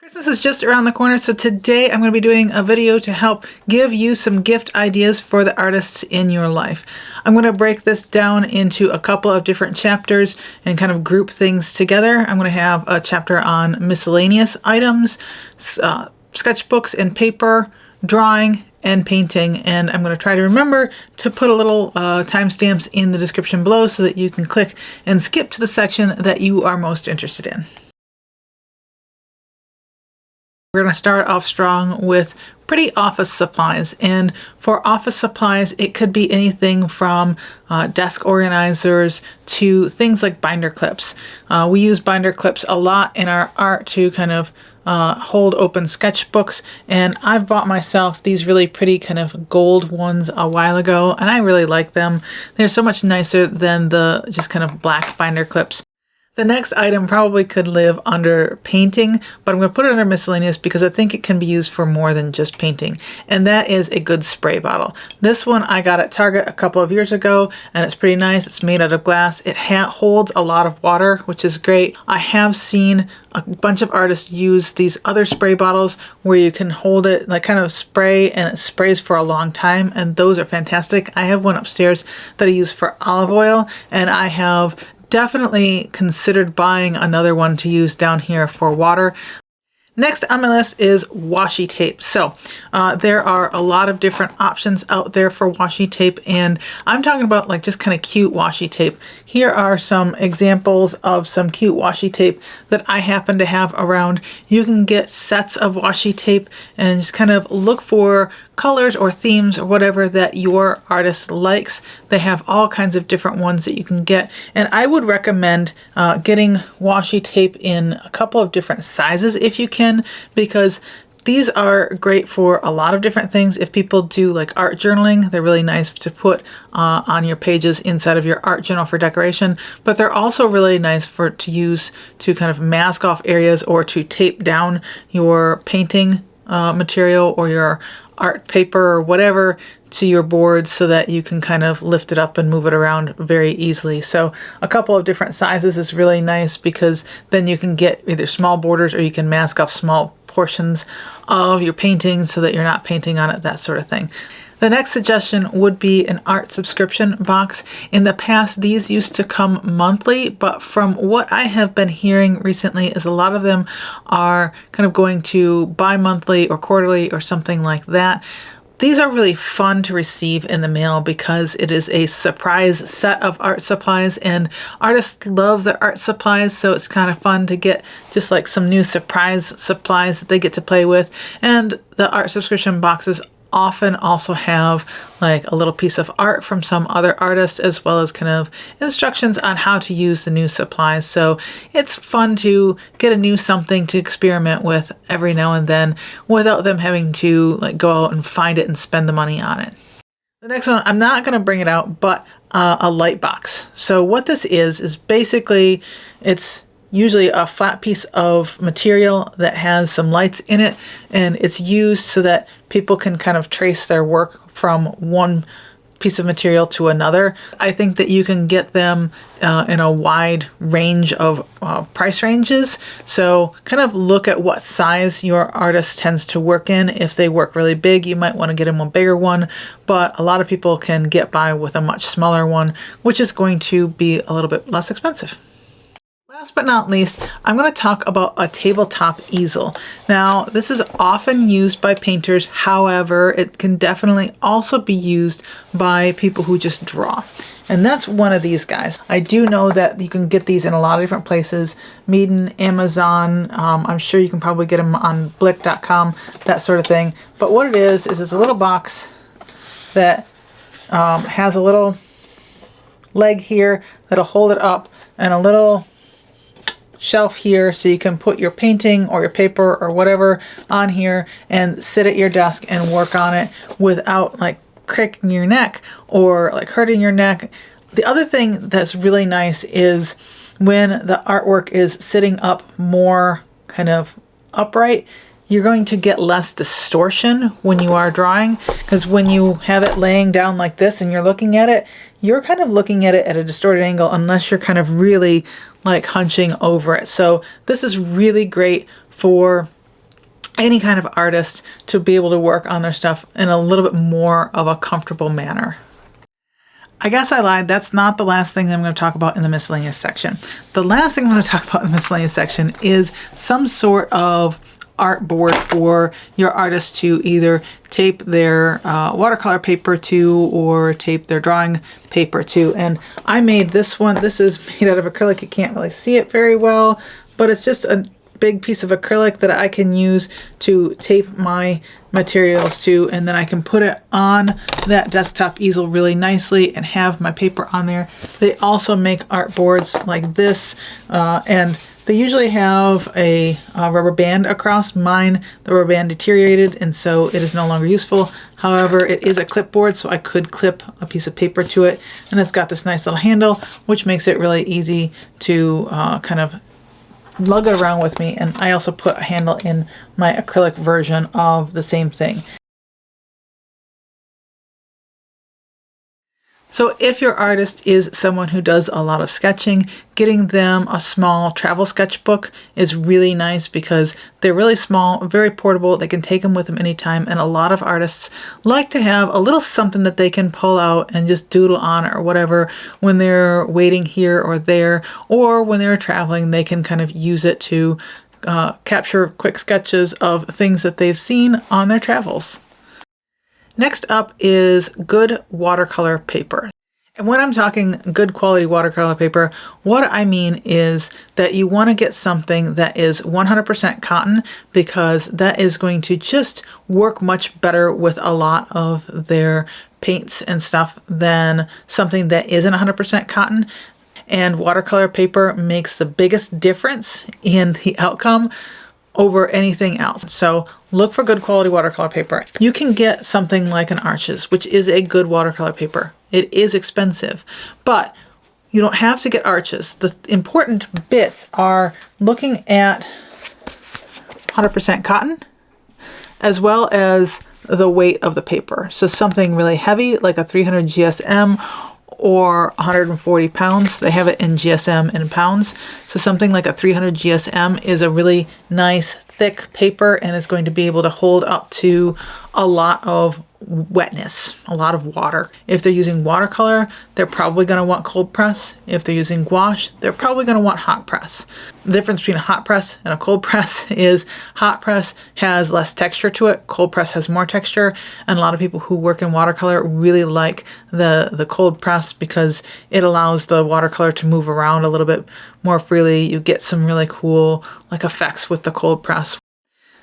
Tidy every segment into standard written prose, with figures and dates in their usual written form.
Christmas is just around the corner, so today I'm going to be doing a video to help give you some gift ideas for the artists in your life. I'm going to break this down into a couple of different chapters and kind of group things together. I'm going to have a chapter on miscellaneous items, sketchbooks and paper, drawing, and painting, and I'm going to try to remember to put a little timestamps in the description below so that you can click and skip to the section that you are most interested in. We're going to start off strong with pretty office supplies, and for office supplies it could be anything from desk organizers to things like binder clips. We use binder clips a lot in our art to kind of hold open sketchbooks, and I've bought myself these really pretty kind of gold ones a while ago, and I really like them. They're so much nicer than the just kind of black binder clips. The next item probably could live under painting, but I'm going to put it under miscellaneous because I think it can be used for more than just painting, and that is a good spray bottle. This one I got at Target a couple of years ago, and it's pretty nice. It's made out of glass. It holds a lot of water, which is great. I have seen a bunch of artists use these other spray bottles where you can hold it, like kind of spray, and it sprays for a long time, and those are fantastic. I have one upstairs that I use for olive oil, and I have definitely considered buying another one to use down here for water. Next on my list is washi tape. So there are a lot of different options out there for washi tape, and I'm talking about like just kind of cute washi tape. Here are some examples of some cute washi tape that I happen to have around. You can get sets of washi tape and just kind of look for colors or themes or whatever that your artist likes. They have all kinds of different ones that you can get, and I would recommend getting washi tape in a couple of different sizes if you can, because these are great for a lot of different things. If people do like art journaling, they're really nice to put on your pages inside of your art journal for decoration, but they're also really nice to use to kind of mask off areas or to tape down your painting material or your art paper or whatever to your board so that you can kind of lift it up and move it around very easily. So a couple of different sizes is really nice because then you can get either small borders or you can mask off small portions of your painting so that you're not painting on it, that sort of thing. The next suggestion would be an art subscription box. In the past, these used to come monthly, but from what I have been hearing recently is a lot of them are kind of going to bi-monthly or quarterly or something like that. These are really fun to receive in the mail because it is a surprise set of art supplies, and artists love their art supplies, so it's kind of fun to get just like some new surprise supplies that they get to play with. And the art subscription boxes often also have like a little piece of art from some other artist, as well as kind of instructions on how to use the new supplies. So it's fun to get a new something to experiment with every now and then without them having to like go out and find it and spend the money on it. The next one, I'm not going to bring it out, but a light box. So what this is basically, it's usually a flat piece of material that has some lights in it, and it's used so that people can kind of trace their work from one piece of material to another. I think that you can get them in a wide range of price ranges, so kind of look at what size your artist tends to work in. If they work really big, you might want to get them a bigger one, but a lot of people can get by with a much smaller one, which is going to be a little bit less expensive. Last but not least, I'm going to talk about a tabletop easel. Now, this is often used by painters. However, it can definitely also be used by people who just draw. And that's one of these guys. I do know that you can get these in a lot of different places. Meeden, Amazon, I'm sure you can probably get them on brea.com, that sort of thing. But what it is it's a little box that has a little leg here that'll hold it up, and a little shelf here so you can put your painting or your paper or whatever on here and sit at your desk and work on it without like cracking your neck or like hurting your neck. The other thing that's really nice is when the artwork is sitting up more kind of upright, you're going to get less distortion when you are drawing, because when you have it laying down like this and you're looking at it, you're kind of looking at it at a distorted angle unless you're kind of really like hunching over it. So this is really great for any kind of artist to be able to work on their stuff in a little bit more of a comfortable manner. I guess I lied. That's not the last thing I'm going to talk about in the miscellaneous section. The last thing I'm going to talk about in the miscellaneous section is some sort of artboard for your artist to either tape their watercolor paper to or tape their drawing paper to. And I made this one. This is made out of acrylic. You can't really see it very well, but it's just a big piece of acrylic that I can use to tape my materials to, and then I can put it on that desktop easel really nicely and have my paper on there. They also make artboards like this, and they usually have a rubber band across. Mine, the rubber band deteriorated, and so it is no longer useful. However, it is a clipboard, so I could clip a piece of paper to it, and it's got this nice little handle, which makes it really easy to kind of lug it around with me. And I also put a handle in my acrylic version of the same thing. So if your artist is someone who does a lot of sketching, getting them a small travel sketchbook is really nice because they're really small, very portable. They can take them with them anytime. And a lot of artists like to have a little something that they can pull out and just doodle on or whatever when they're waiting here or there, or when they're traveling, they can kind of use it to capture quick sketches of things that they've seen on their travels. Next up is good watercolor paper. And when I'm talking good quality watercolor paper, what I mean is that you want to get something that is 100% cotton, because that is going to just work much better with a lot of their paints and stuff than something that isn't 100% cotton. And watercolor paper makes the biggest difference in the outcome over anything else. So look for good quality watercolor paper. You can get something like an Arches, which is a good watercolor paper. It is expensive, but you don't have to get Arches. The important bits are looking at 100% cotton, as well as the weight of the paper. So something really heavy like a 300 GSM or 140 pounds. They have it in GSM and pounds. So something like a 300 GSM is a really nice thick paper and is going to be able to hold up to a lot of wetness, a lot of water. If they're using watercolor, they're probably going to want cold press. If they're using gouache, they're probably going to want hot press. The difference between a hot press and a cold press is hot press has less texture to it, cold press has more texture, and a lot of people who work in watercolor really like the cold press because it allows the watercolor to move around a little bit more freely. You get some really cool like effects with the cold press.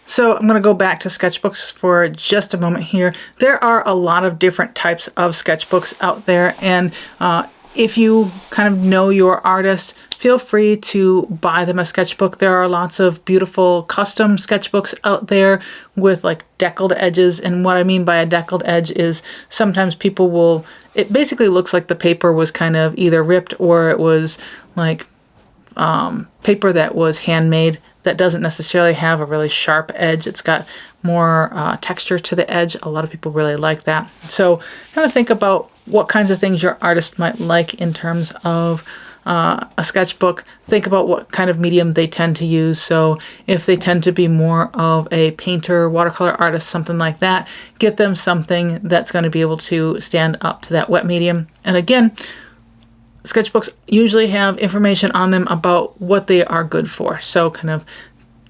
So I'm going to go back to sketchbooks for just a moment here. There are a lot of different types of sketchbooks out there, and if you kind of know your artist, feel free to buy them a sketchbook. There are lots of beautiful custom sketchbooks out there with like deckled edges, and what I mean by a deckled edge is sometimes people will, it basically looks like the paper was kind of either ripped or it was like paper that was handmade that doesn't necessarily have a really sharp edge. It's got more texture to the edge. A lot of people really like that. So kind of think about what kinds of things your artist might like in terms of a sketchbook. Think about what kind of medium they tend to use. So if they tend to be more of a painter, watercolor artist, something like that, get them something that's going to be able to stand up to that wet medium. And again, sketchbooks usually have information on them about what they are good for. So kind of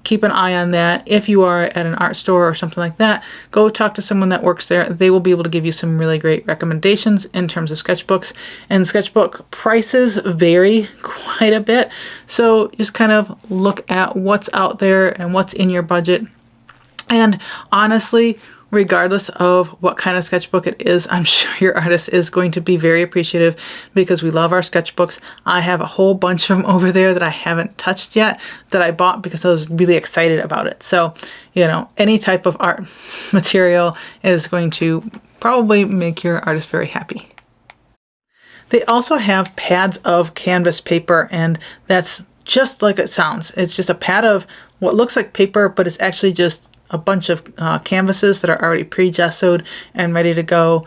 keep an eye on that. If you are at an art store or something like that, go talk to someone that works there. They will be able to give you some really great recommendations in terms of sketchbooks. And sketchbook prices vary quite a bit. So just kind of look at what's out there and what's in your budget. And honestly, regardless of what kind of sketchbook it is, I'm sure your artist is going to be very appreciative because we love our sketchbooks. I have a whole bunch of them over there that I haven't touched yet that I bought because I was really excited about it. So, you know, any type of art material is going to probably make your artist very happy. They also have pads of canvas paper, and that's just like it sounds. It's just a pad of what looks like paper, but it's actually just a bunch of canvases that are already pre-gessoed and ready to go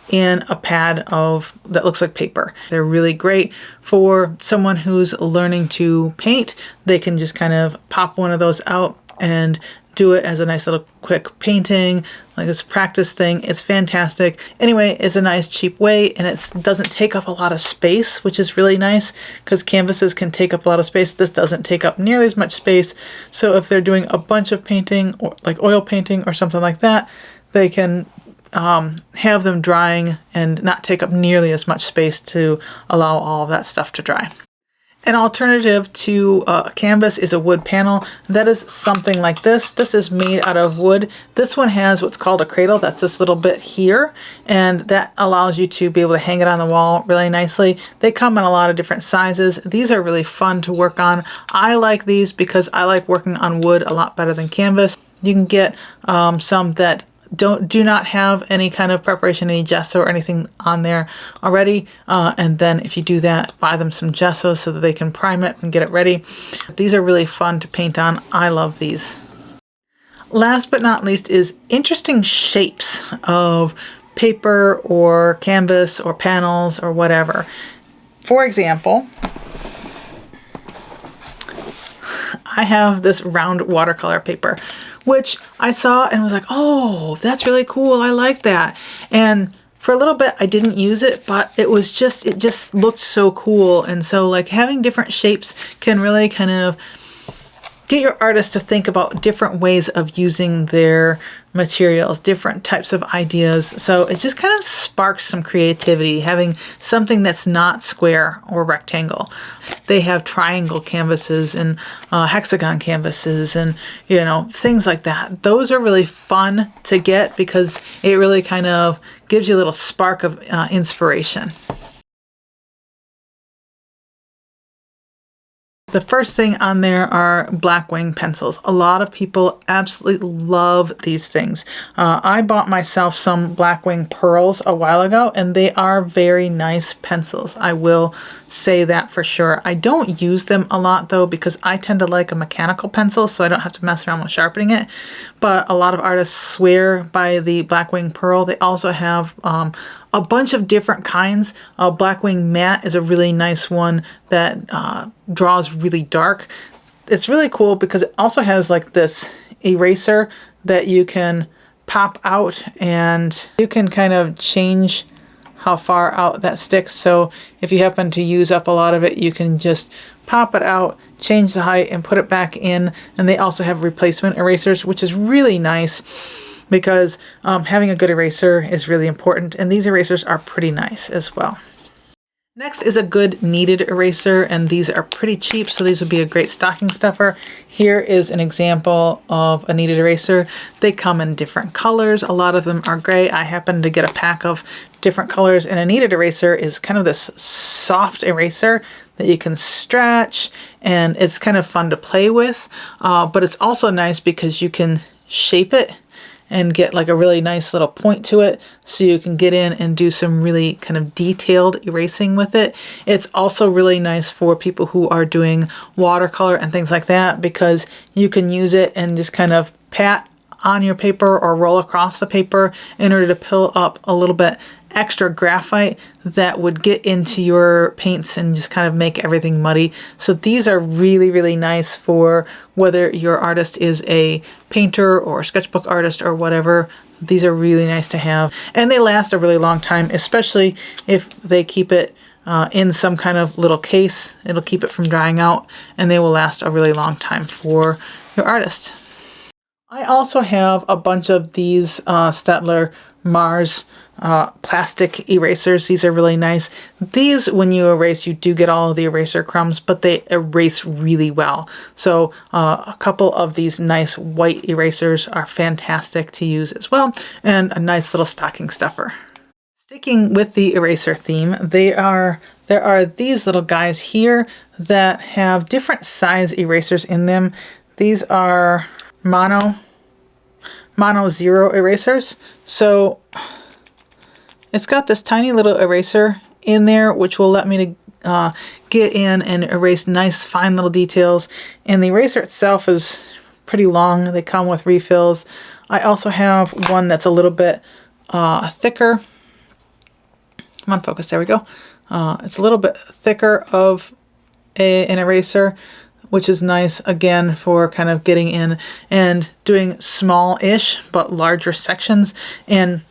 in a pad of that looks like paper. They're really great for someone who's learning to paint. They can just kind of pop one of those out and do it as a nice little quick painting, like this practice thing. It's fantastic. Anyway, it's a nice cheap way, and it doesn't take up a lot of space, which is really nice because canvases can take up a lot of space. This doesn't take up nearly as much space. So if they're doing a bunch of painting, or like oil painting or something like that, they can have them drying and not take up nearly as much space to allow all of that stuff to dry. An alternative to a canvas is a wood panel. That is something like this. This is made out of wood. This one has what's called a cradle. That's this little bit here, and that allows you to be able to hang it on the wall really nicely. They come in a lot of different sizes. These are really fun to work on. I like these because I like working on wood a lot better than canvas. You can get some that do not have any kind of preparation, any gesso or anything on there already, and then if you do that, buy them some gesso so that they can prime it and get it ready. These are really fun to paint on. I love these. Last but not least is interesting shapes of paper or canvas or panels or whatever. For example, I have this round watercolor paper, which I saw and was like, oh, that's really cool. I like that. And for a little bit, I didn't use it, but it just looked so cool. And so like having different shapes can really kind of get your artist to think about different ways of using their materials, different types of ideas. So it just kind of sparks some creativity, having something that's not square or rectangle. They have triangle canvases and hexagon canvases and, you know, things like that. Those are really fun to get because it really kind of gives you a little spark of inspiration. The first thing on there are black wing pencils. A lot of people absolutely love these things. I bought myself some black wing pearls a while ago, and they are very nice pencils. I will say that for sure. I don't use them a lot though because I tend to like a mechanical pencil, so I don't have to mess around with sharpening it. But a lot of artists swear by the black wing pearl. They also have a bunch of different kinds. Blackwing Matte is a really nice one that draws really dark. It's really cool because it also has like this eraser that you can pop out, and you can kind of change how far out that sticks. So if you happen to use up a lot of it, you can just pop it out, change the height, and put it back in. And they also have replacement erasers, which is really nice, because having a good eraser is really important, and these erasers are pretty nice as well. Next is a good kneaded eraser, and these are pretty cheap, so these would be a great stocking stuffer. Here is an example of a kneaded eraser. They come in different colors. A lot of them are gray. I happen to get a pack of different colors, and a kneaded eraser is kind of this soft eraser that you can stretch, and it's kind of fun to play with, but it's also nice because you can shape it and get like a really nice little point to it, so you can get in and do some really kind of detailed erasing with it. It's also really nice for people who are doing watercolor and things like that, because you can use it and just kind of pat on your paper or roll across the paper in order to pull up a little bit extra graphite that would get into your paints and just kind of make everything muddy. So these are really, really nice for whether your artist is a painter or sketchbook artist or whatever. These are really nice to have, and they last a really long time, especially if they keep it in some kind of little case. It'll keep it from drying out, and they will last a really long time for your artist. I also have a bunch of these Staedtler Mars plastic erasers. These are really nice. These, when you erase, you do get all of the eraser crumbs, but they erase really well. So a couple of these nice white erasers are fantastic to use as well, and a nice little stocking stuffer. Sticking with the eraser theme, there are these little guys here that have different size erasers in them. These are mono zero erasers. So it's got this tiny little eraser in there, which will let me to get in and erase nice fine little details. And the eraser itself is pretty long. They come with refills. I also have one that's a little bit thicker. Come on, focus. There we go. It's a little bit thicker of an eraser which is nice again for kind of getting in and doing small-ish but larger sections. And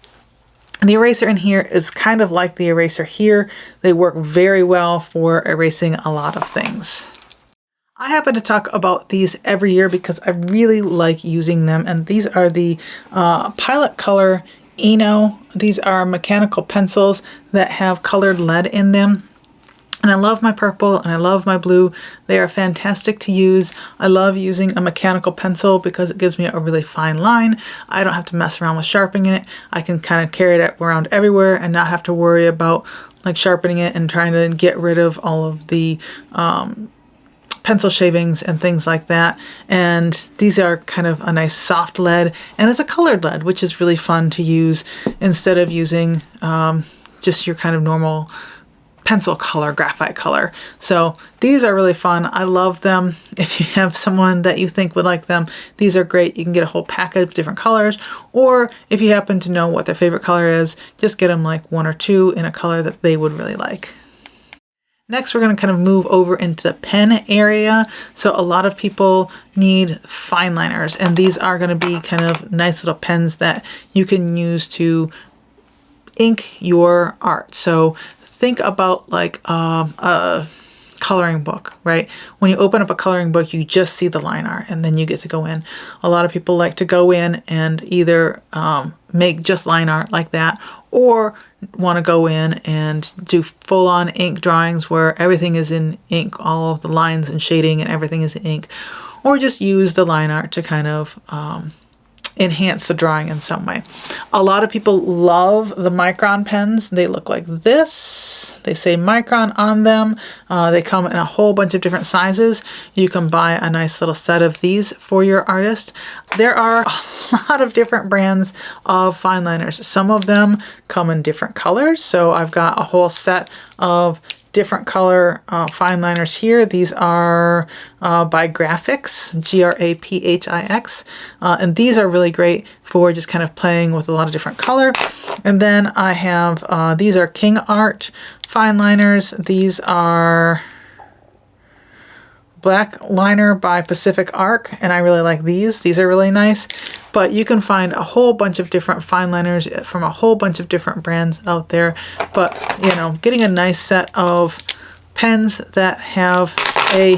the eraser in here is kind of like the eraser here. They work very well for erasing a lot of things. I happen to talk about these every year because I really like using them, and these are the Pilot Color Eno. These are mechanical pencils that have colored lead in them. And I love my purple and I love my blue. They are fantastic to use. I love using a mechanical pencil because it gives me a really fine line. I don't have to mess around with sharpening it. I can kind of carry it around everywhere and not have to worry about like sharpening it and trying to get rid of all of the pencil shavings and things like that. And these are kind of a nice soft lead, and it's a colored lead, which is really fun to use instead of using just your kind of normal pencil color, graphite color. So these are really fun. I love them. If you have someone that you think would like them, these are great. You can get a whole package of different colors, or if you happen to know what their favorite color is, just get them like one or two in a color that they would really like. Next, we're going to kind of move over into the pen area. So a lot of people need fine liners, and these are going to be kind of nice little pens that you can use to ink your art. So think about like a coloring book, right? When you open up a coloring book, you just see the line art and then you get to go in. A lot of people like to go in and either make just line art like that, or want to go in and do full-on ink drawings where everything is in ink, all of the lines and shading and everything is in ink, or just use the line art to kind of enhance the drawing in some way. A lot of people love the Micron pens. They look like this. They say Micron on them. They come in a whole bunch of different sizes. You can buy a nice little set of these for your artist. There are a lot of different brands of fine liners. Some of them come in different colors. So I've got a whole set of different color fine liners here. These are by Graphix, Graphix, and these are really great for just kind of playing with a lot of different color. And then I have these are King Art fine liners. These are Black Liner by Pacific Arc, and I really like these. These are really nice. But you can find a whole bunch of different fine liners from a whole bunch of different brands out there. But, you know, getting a nice set of pens that have a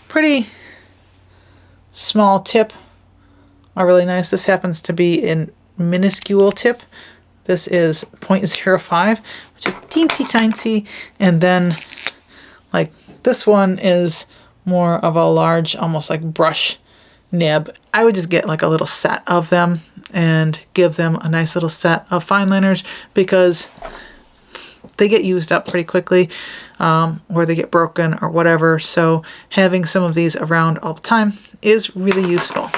pretty small tip are really nice. This happens to be a minuscule tip. This is 0.05, which is teensy tiny. And then, like, this one is more of a large, almost like brush nib. I would just get like a little set of them and give them a nice little set of fine liners because they get used up pretty quickly, or they get broken or whatever. So having some of these around all the time is really useful.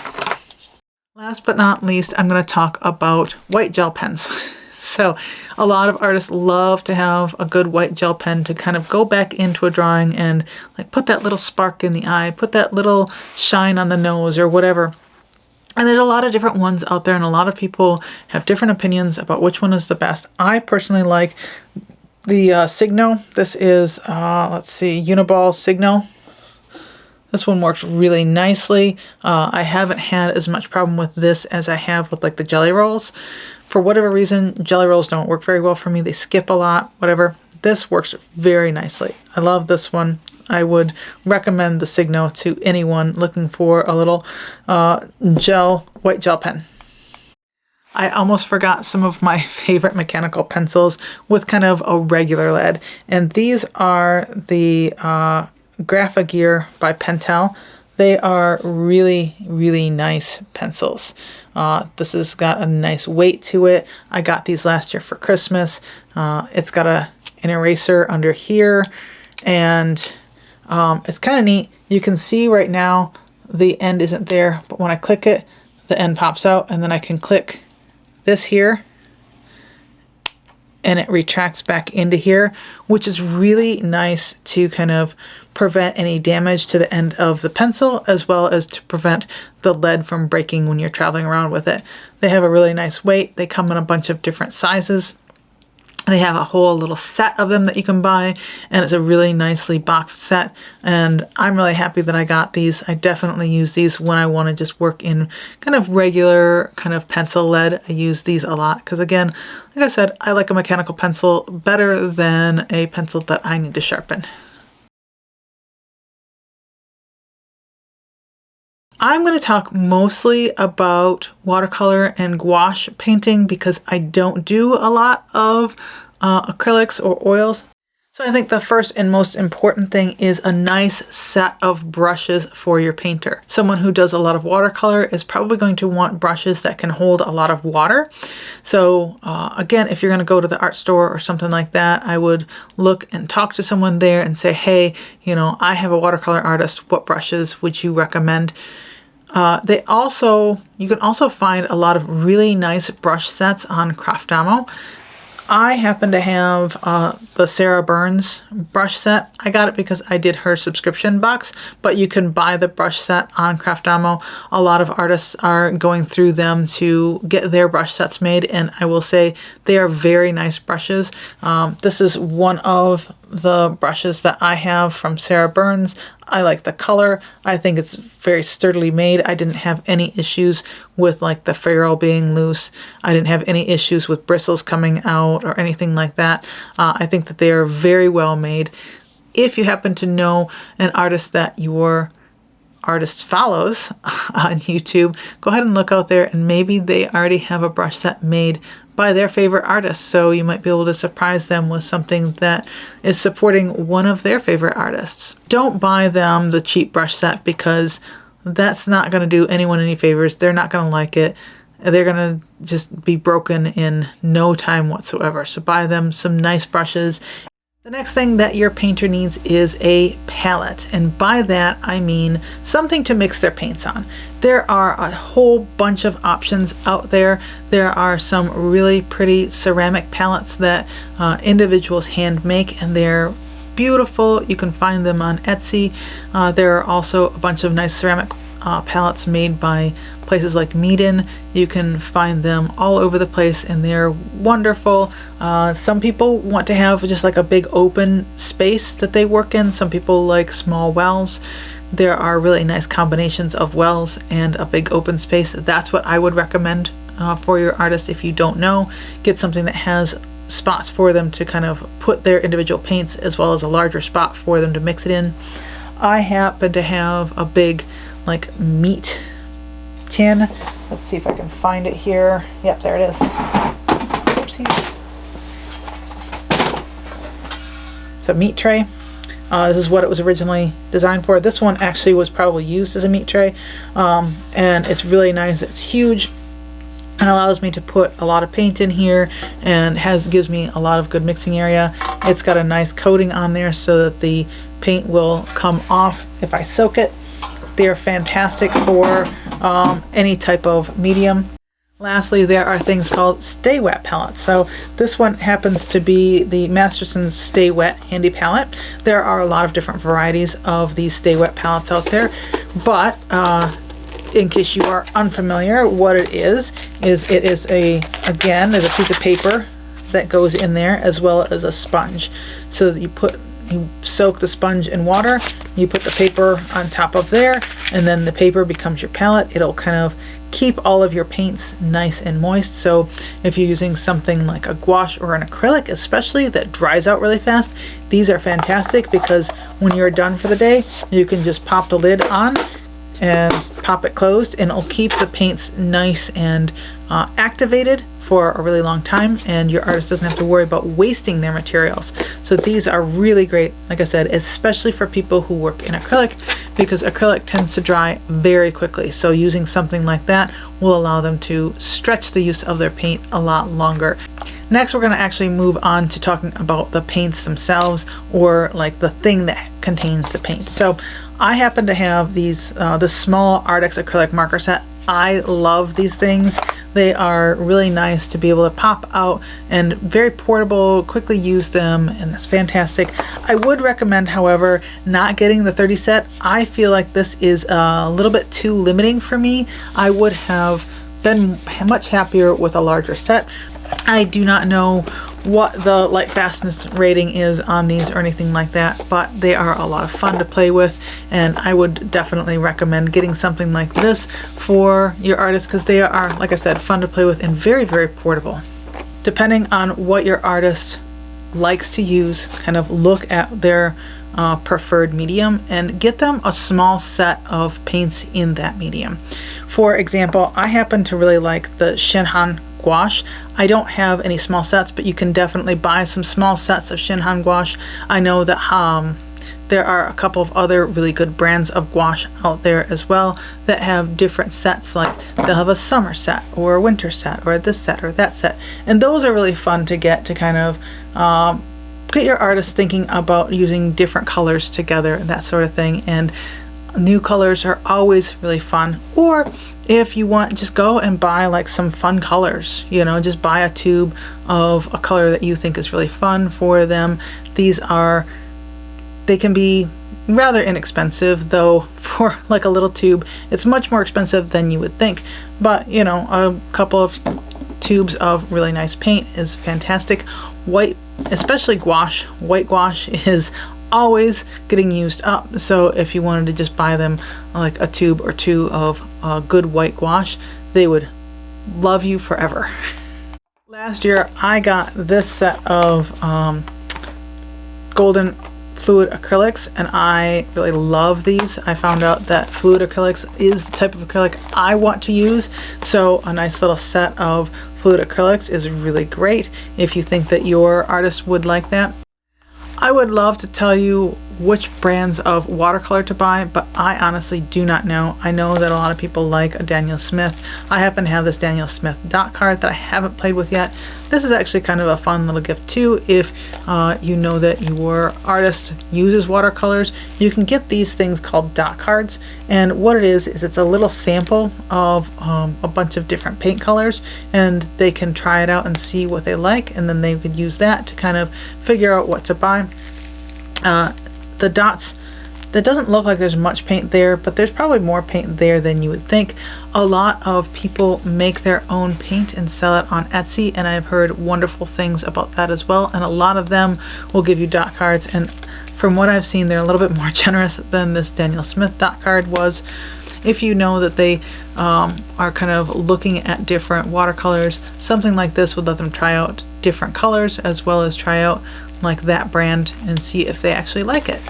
Last but not least, I'm going to talk about white gel pens. So a lot of artists love to have a good white gel pen to kind of go back into a drawing and like put that little spark in the eye, put that little shine on the nose or whatever. And there's a lot of different ones out there, and a lot of people have different opinions about which one is the best. I personally like the Signo. This is, let's see, Uniball Signo. This one works really nicely. I haven't had as much problem with this as I have with like the Jelly Rolls. For whatever reason, Jelly Rolls don't work very well for me. They skip a lot, whatever. This works very nicely. I love this one. I would recommend the Signo to anyone looking for a little white gel pen. I almost forgot some of my favorite mechanical pencils with kind of a regular lead. And these are the Graphigear by Pentel. They are really, really nice pencils. This has got a nice weight to it. I got these last year for Christmas. It's got an eraser under here, and it's kind of neat. You can see right now the end isn't there, but when I click it, the end pops out, and then I can click this here, and it retracts back into here, which is really nice to kind of prevent any damage to the end of the pencil, as well as to prevent the lead from breaking when you're traveling around with it. They have a really nice weight. They come in a bunch of different sizes. They have a whole little set of them that you can buy, and it's a really nicely boxed set, and I'm really happy that I got these. I definitely use these when I want to just work in kind of regular kind of pencil lead. I use these a lot because, again, like I said, I like a mechanical pencil better than a pencil that I need to sharpen. I'm going to talk mostly about watercolor and gouache painting because I don't do a lot of acrylics or oils. So I think the first and most important thing is a nice set of brushes for your painter. Someone who does a lot of watercolor is probably going to want brushes that can hold a lot of water. So again, if you're going to go to the art store or something like that, I would look and talk to someone there and say, hey, you know, I have a watercolor artist. What brushes would you recommend? You can also find a lot of really nice brush sets on Craftamo. I happen to have the Sarah Burns brush set. I got it because I did her subscription box, but you can buy the brush set on Craftamo. A lot of artists are going through them to get their brush sets made, and I will say they are very nice brushes. This is one of the brushes that I have from Sarah Burns. I like the color. I think it's very sturdily made. I didn't have any issues with like the ferrule being loose. I didn't have any issues with bristles coming out or anything like that. I think that they are very well made. If you happen to know an artist that your artist follows on YouTube, go ahead and look out there, and maybe they already have a brush set made by their favorite artist, so you might be able to surprise them with something that is supporting one of their favorite artists. Don't buy them the cheap brush set because that's not going to do anyone any favors. They're not going to like it. They're going to just be broken in no time whatsoever. So buy them some nice brushes. The next thing that your painter needs is a palette, and by that I mean something to mix their paints on. There are a whole bunch of options out there. There are some really pretty ceramic palettes that individuals hand make, and they're beautiful. You can find them on Etsy. There are also a bunch of nice ceramic palettes made by places like Meeden. You can find them all over the place, and they're wonderful. Some people want to have just like a big open space that they work in. Some people like small wells. There are really nice combinations of wells and a big open space. That's what I would recommend for your artist. If you don't know, get something that has spots for them to kind of put their individual paints, as well as a larger spot for them to mix it in. I happen to have a big like meat tin. Let's see if I can find it here. Yep, there it is. Oopsies. It's a meat tray. This is what it was originally designed for. This one actually was probably used as a meat tray, and it's really nice. It's huge and allows me to put a lot of paint in here, and gives me a lot of good mixing area. It's got a nice coating on there so that the paint will come off if I soak it. They're fantastic for any type of medium. Lastly, there are things called Stay Wet palettes. So this one happens to be the Masterson's Stay Wet Handy Palette. There are a lot of different varieties of these Stay Wet palettes out there, but in case you are unfamiliar, what it is there's a piece of paper that goes in there, as well as a sponge. So that you soak the sponge in water, you put the paper on top of there, and then the paper becomes your palette. It'll kind of keep all of your paints nice and moist. So if you're using something like a gouache or an acrylic, especially, that dries out really fast, these are fantastic because when you're done for the day, you can just pop the lid on and pop it closed, and it'll keep the paints nice and activated for a really long time, and your artist doesn't have to worry about wasting their materials. So these are really great, like I said, especially for people who work in acrylic, because acrylic tends to dry very quickly. So using something like that will allow them to stretch the use of their paint a lot longer. Next, we're going to actually move on to talking about the paints themselves, or like the thing that contains the paint. So I happen to have these the small Artix acrylic marker set. I love these things. They are really nice to be able to pop out and very portable, quickly use them, and it's fantastic. I would recommend, however, not getting the 30 set. I feel like this is a little bit too limiting for me. I would have been much happier with a larger set. I do not know what the light fastness rating is on these or anything like that, but they are a lot of fun to play with, and I would definitely recommend getting something like this for your artist because they are, like I said, fun to play with and very, very portable. Depending on what your artist likes to use, kind of look at their preferred medium and get them a small set of paints in that medium. For example, I happen to really like the Shinhan gouache. I don't have any small sets, but you can definitely buy some small sets of Shinhan gouache. I know that there are a couple of other really good brands of gouache out there as well that have different sets, like they'll have a summer set or a winter set or this set or that set, and those are really fun to get to kind of get your artist thinking about using different colors together, that sort of thing. And new colors are always really fun. Or if you want, just go and buy like some fun colors, you know, just buy a tube of a color that you think is really fun for them. They can be rather inexpensive, though for like a little tube it's much more expensive than you would think, but you know, a couple of tubes of really nice paint is fantastic. White, especially gouache, white gouache is always getting used up, so if you wanted to just buy them like a tube or two of good white gouache, they would love you forever. Last year I got this set of golden fluid acrylics, and I really love these. I found out that fluid acrylics is the type of acrylic I want to use, so a nice little set of fluid acrylics is really great if you think that your artist would like that. I would love to tell you which brands of watercolor to buy, but I honestly do not know. I know that a lot of people like a Daniel Smith. I happen to have this Daniel Smith dot card that I haven't played with yet. This is actually kind of a fun little gift too. If you know that your artist uses watercolors, you can get these things called dot cards, and what it is it's a little sample of a bunch of different paint colors, and they can try it out and see what they like, and then they could use that to kind of figure out what to buy. The dots, that doesn't look like there's much paint there, but there's probably more paint there than you would think. A lot of people make their own paint and sell it on Etsy, and I've heard wonderful things about that as well, and a lot of them will give you dot cards, and from what I've seen, they're a little bit more generous than this Daniel Smith dot card was. If you know that they are kind of looking at different watercolors, something like this would let them try out different colors as well as try out like that brand and see if they actually like it.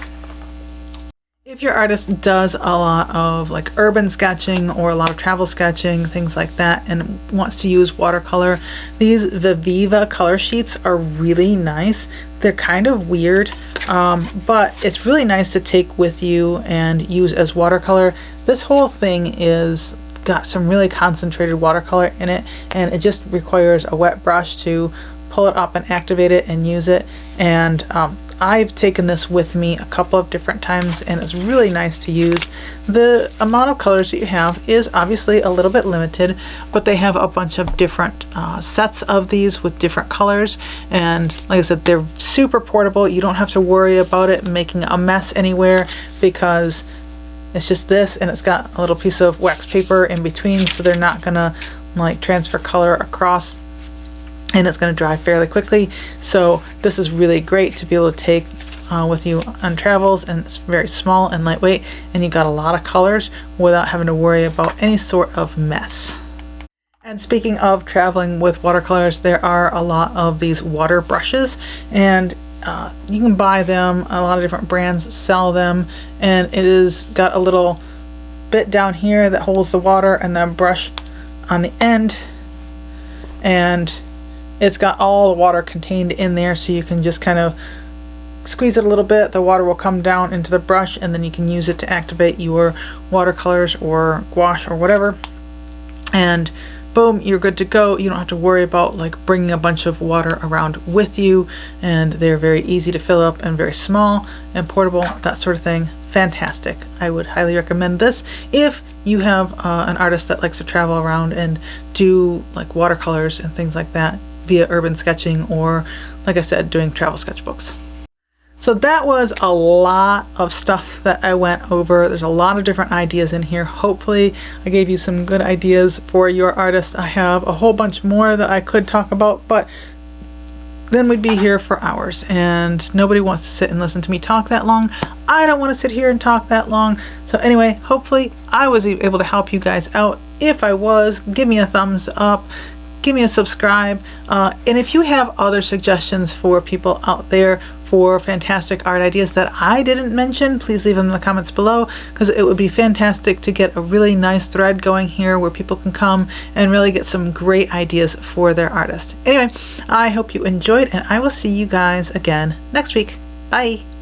If your artist does a lot of like urban sketching or a lot of travel sketching, things like that, and wants to use watercolor, these Viviva color sheets are really nice. They're kind of weird, but it's really nice to take with you and use as watercolor. This whole thing is got some really concentrated watercolor in it, and it just requires a wet brush to pull it up and activate it and use it. And I've taken this with me a couple of different times, and it's really nice to use. The amount of colors that you have is obviously a little bit limited, but they have a bunch of different sets of these with different colors, and like I said, they're super portable. You don't have to worry about it making a mess anywhere because it's just this, and it's got a little piece of wax paper in between, so they're not gonna like transfer color across, and it's going to dry fairly quickly. So this is really great to be able to take with you on travels, and it's very small and lightweight, and you got a lot of colors without having to worry about any sort of mess. And speaking of traveling with watercolors, there are a lot of these water brushes, and you can buy them. A lot of different brands sell them, and it is got a little bit down here that holds the water and the brush on the end, and it's got all the water contained in there, so you can just kind of squeeze it a little bit. The water will come down into the brush, and then you can use it to activate your watercolors or gouache or whatever, and boom, you're good to go. You don't have to worry about like bringing a bunch of water around with you, and they're very easy to fill up and very small and portable, that sort of thing. Fantastic. I would highly recommend this if you have an artist that likes to travel around and do like watercolors and things like that via urban sketching, or like I said, doing travel sketchbooks. So that was a lot of stuff that I went over. There's a lot of different ideas in here. Hopefully I gave you some good ideas for your artist. I have a whole bunch more that I could talk about, but then we'd be here for hours, and nobody wants to sit and listen to me talk that long. I don't want to sit here and talk that long. So anyway, hopefully I was able to help you guys out. If I was, give me a thumbs up, give me a subscribe, and if you have other suggestions for people out there for fantastic art ideas that I didn't mention, please leave them in the comments below, because it would be fantastic to get a really nice thread going here where people can come and really get some great ideas for their artist. Anyway, I hope you enjoyed, and I will see you guys again next week. Bye!